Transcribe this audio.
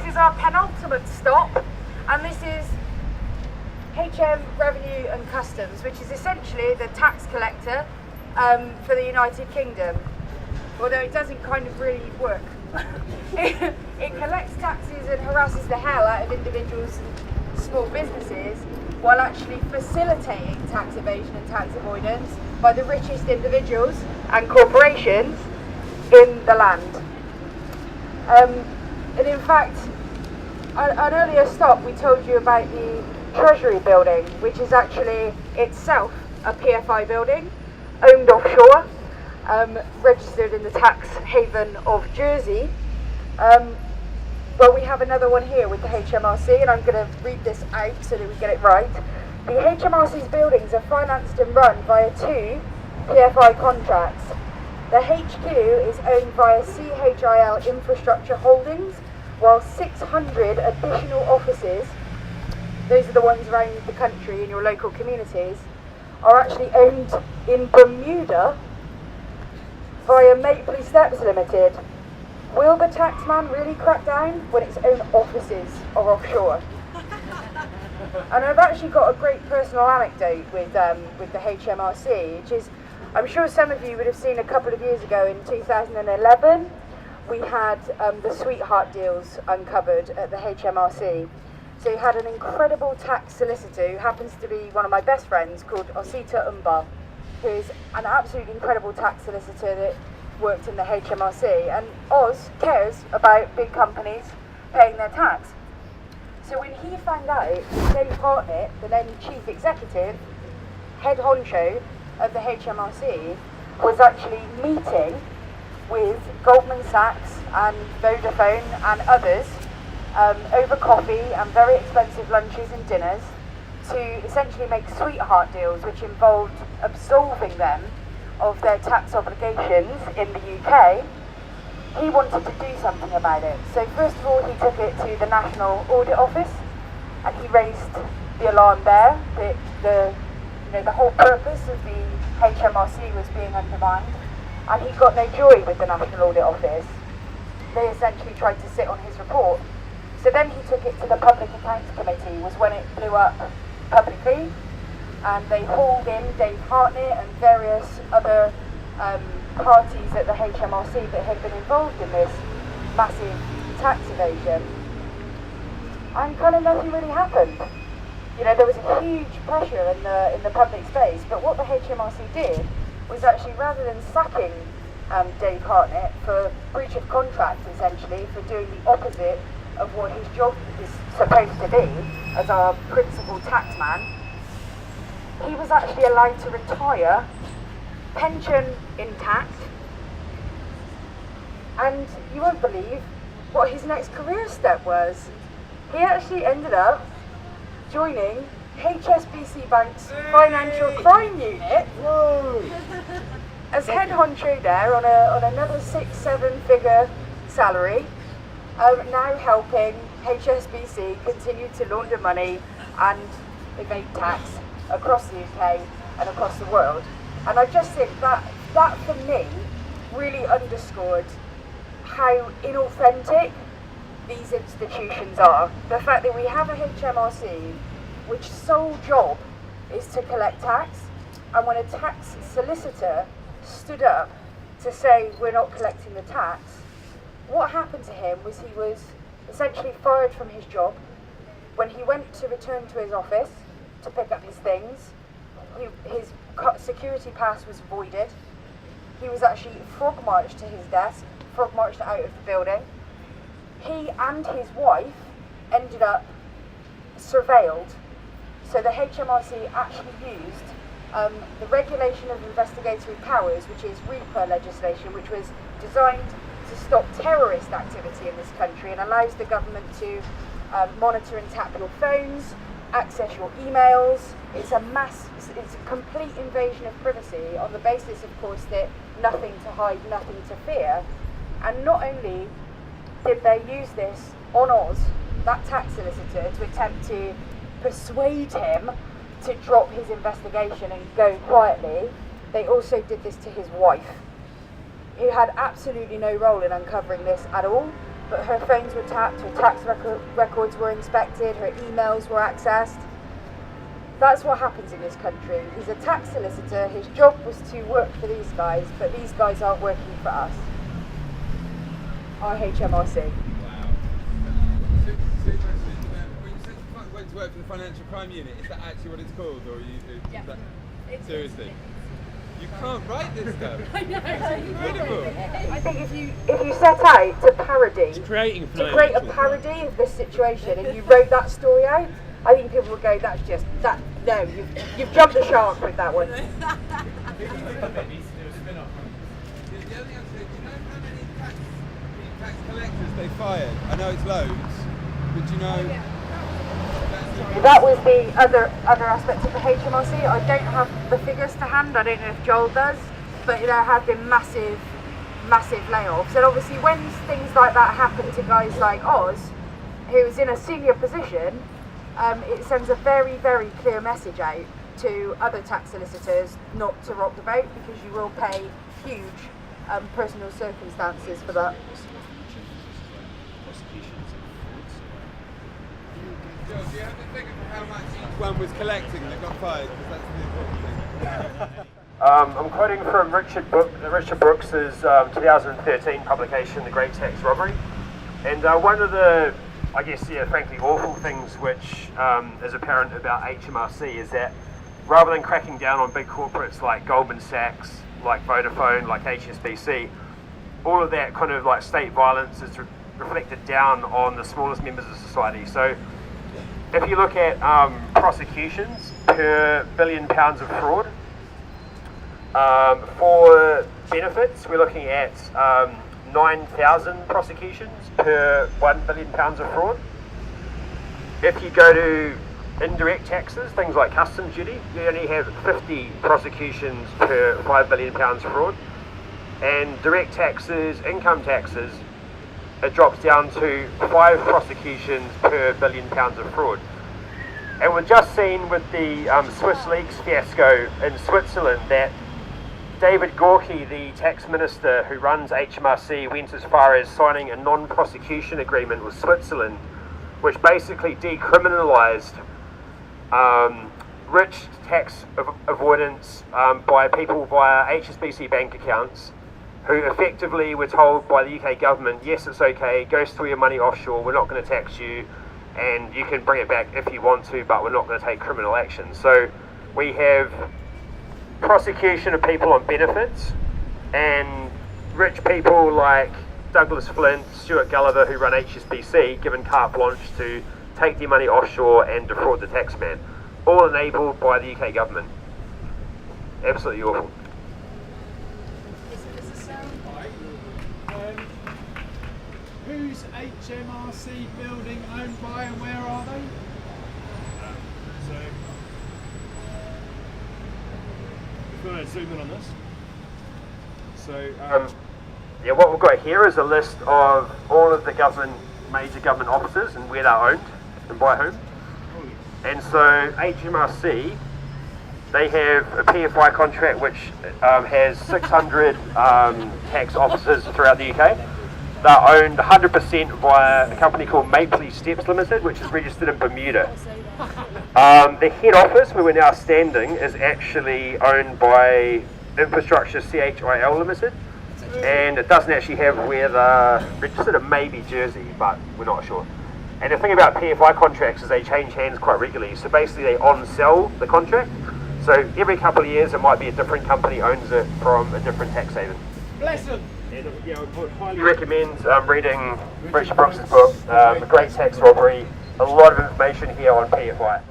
is our penultimate stop, and this is HM Revenue and Customs, which is essentially the tax collector for the United Kingdom, although it doesn't kind of really work. It collects taxes and harasses the hell out of individuals and small businesses, while actually facilitating tax evasion and tax avoidance by the richest individuals and corporations in the land. And in fact, an earlier stop we told you about the Treasury building, which is actually itself a PFI building, owned offshore, registered in the tax haven of Jersey. Well, we have another one here with the HMRC, and I'm going to read this out so that we get it right. The HMRC's buildings are financed and run via 2 PFI contracts. The HQ is owned via CHIL Infrastructure Holdings, while 600 additional offices, those are the ones around the country in your local communities, are actually owned in Bermuda via Mapley Steps Limited. Will the taxman really crack down when its own offices are offshore? And I've actually got a great personal anecdote with the HMRC, which is, I'm sure some of you would have seen a couple of years ago in 2011, we had the sweetheart deals uncovered at the HMRC. So you had an incredible tax solicitor who happens to be one of my best friends, called Osita Umba, who is an absolutely incredible tax solicitor that worked in the HMRC. And Oz cares about big companies paying their tax. So when he found out Dave Hartnett, the then chief executive, head honcho of the HMRC, was actually meeting with Goldman Sachs and Vodafone and others over coffee and very expensive lunches and dinners to essentially make sweetheart deals, which involved absolving them of their tax obligations in the UK, he wanted to do something about it. So first of all, he took it to the National Audit Office, and he raised the alarm there that the whole purpose of the HMRC was being undermined, and he got no joy with the National Audit Office. They essentially tried to sit on his report. So then he took it to the Public Accounts Committee, was when it blew up publicly, and they hauled in Dave Hartnett and various other parties at the HMRC that had been involved in this massive tax evasion. And kind of nothing really happened. You know, there was a huge pressure in the public space, but what the HMRC did was actually, rather than sacking Dave Hartnett for breach of contract, essentially, for doing the opposite of what his job is supposed to be as our principal taxman, he was actually allowed to retire, pension intact, and you won't believe what his next career step was. He actually ended up joining HSBC Bank's Financial Crime Unit as head honcho there on another 6-7 figure salary, now helping HSBC continue to launder money and evade tax across the UK and across the world. And I just think that for me really underscored how inauthentic these institutions are. The fact that we have a HMRC which sole job is to collect tax, and when a tax solicitor stood up to say we're not collecting the tax, what happened to him was he was essentially fired from his job. When he went to return to his office to pick up his things, his security pass was voided. He was actually frog-marched to his desk, frog-marched out of the building. He and his wife ended up surveilled. So the HMRC actually used the Regulation of Investigatory Powers, which is REPA legislation, which was designed to stop terrorist activity in this country and allows the government to monitor and tap your phones, access your emails. It's a complete invasion of privacy on the basis, of course, that nothing to hide, nothing to fear. And not only did they use this on Oz, that tax solicitor, to attempt to persuade him to drop his investigation and go quietly, they also did this to his wife, who had absolutely no role in uncovering this at all. but her phones were tapped, her tax records were inspected, her emails were accessed. That's what happens in this country. He's a tax solicitor, his job was to work for these guys, but these guys aren't working for us. HMRC. Wow. When you said you went to work for the Financial Crime Unit, is that actually what it's called, or are you? Yeah. Seriously? You can't write this stuff. I know. It's incredible. I think if you set out to parody, to create a parody of this situation, and you wrote that story out, I think people would go, that's just that. No, you've jumped the shark with that one. The other thing I'm saying, do you know how many tax collectors they fired? I know it's loads, but do you know? That was the other aspect of the HMRC. I don't have the figures to hand. I don't know if Joel does, but there have been massive layoffs. And obviously, when things like that happen to guys like Oz, who's in a senior position, it sends a very, very clear message out to other tax solicitors not to rock the boat, because you will pay huge personal circumstances for that. Joel, do you have to figure how much each one was collecting that got fired? Because that's the important thing. I'm quoting from Richard Brooks' 2013 publication, The Great Tax Robbery. And one of the, I guess, frankly awful things which is apparent about HMRC is that rather than cracking down on big corporates like Goldman Sachs, like Vodafone, like HSBC, all of that kind of like state violence is reflected down on the smallest members of society. So if you look at prosecutions per £1 billion of fraud, for benefits, we're looking at 9,000 prosecutions per £1 billion of fraud. If you go to indirect taxes, things like customs duty, you only have 50 prosecutions per £5 billion fraud. And direct taxes, income taxes, it drops down to 5 prosecutions per £1 billion of fraud. And we've just seen with the Swiss leaks fiasco in Switzerland that David Gorky, the tax minister who runs HMRC, went as far as signing a non-prosecution agreement with Switzerland, which basically decriminalised rich tax avoidance by people via HSBC bank accounts, who effectively were told by the UK government, yes, it's okay, go store your money offshore, we're not going to tax you, and you can bring it back if you want to, but we're not going to take criminal action. So we have prosecution of people on benefits, and rich people like Douglas Flint, Stuart Gulliver, who run HSBC, given carte blanche to take their money offshore and defraud the taxman, all enabled by the UK government. Absolutely awful. Who's HMRC building owned by and where are they? If you want to zoom in on this. So, Yeah, what we've got here is a list of all of the major government offices and where they're owned and by whom. And so HMRC, they have a PFI contract which has 600 tax offices throughout the UK. They're owned 100% via a company called Mapley Steps Limited, which is registered in Bermuda. The head office, where we're now standing, is actually owned by Infrastructure CHIL Limited, and it doesn't actually have where they're registered. It may be Jersey, but we're not sure. And the thing about PFI contracts is they change hands quite regularly, so basically they on-sell the contract. So every couple of years it might be a different company owns it from a different tax haven. Bless them. And I would highly recommend reading Richard Brooks' book, The Great Tax Robbery. A lot of information here on PFI.